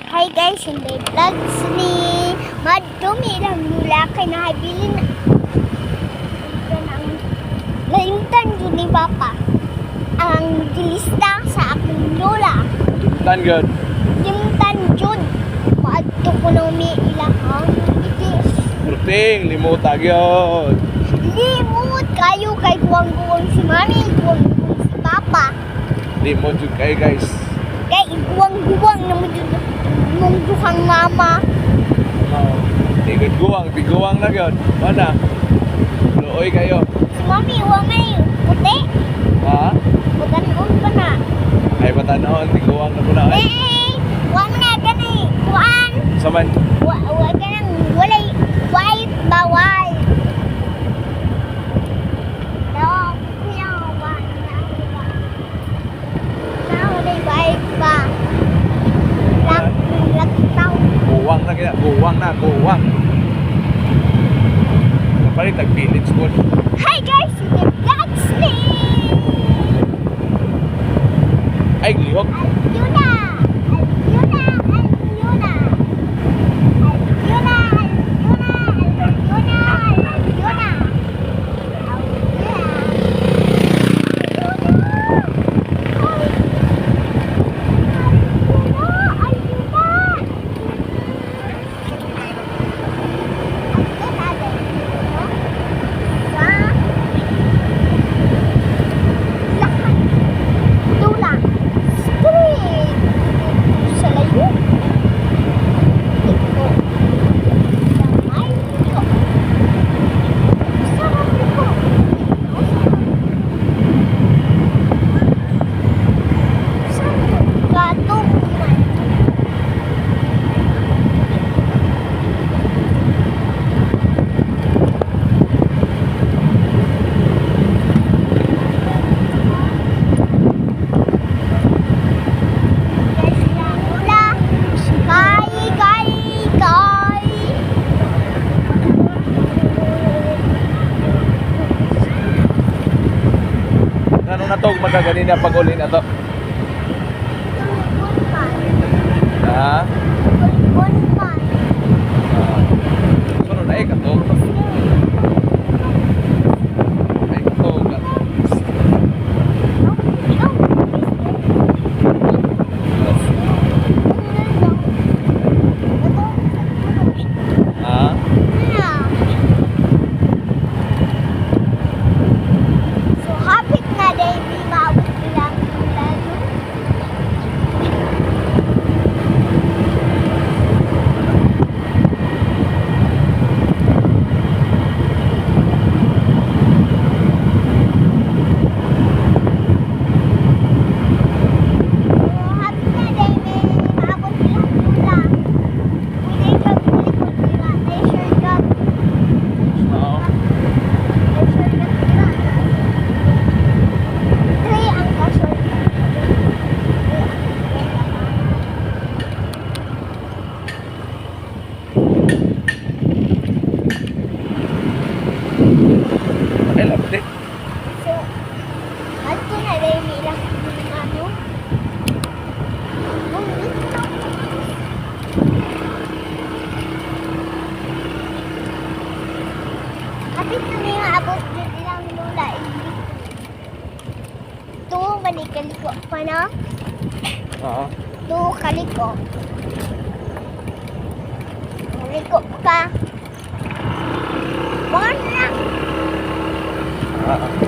Hi guys, hindi vlogs ni Madumi lang lula kay nahabilin ng nalimtan yun ni Papa. Ang dilista sa aking lola. Tan good. Limtan yun. Maadto ko na umiilang ang itis. Purting, limutag yun. Limot kayo kay guwang-guwang si Mami, guwang-guwang si Papa. Limot yun kayo guys. Kay guwang-guwang na mong duhang mama. Tiguang na yun. Mana? Luoy kayo. Si Mami, huwag may puti. Ha? Paganoon pa na. Ay patanaon, tiguang na muna. Huwag na gani. Kuan. Saman? Huwag ka nang walay white bawal. Guwang na. Napalit nag-village school. Hi guys, it's the vlogs me. Ay, lihok. Yuna. Ano na to, magkaganin na pag-uli na to? Ha? Sunod ay kato. Ay kato. Ha? Ay, lapit. So, ato na rin ilang ano? Kapit na niya abot din ilang lula. Ito, manikaliko pa na. Oo. Ito, kaliko. Kaliko ka. Bukan na. Ah.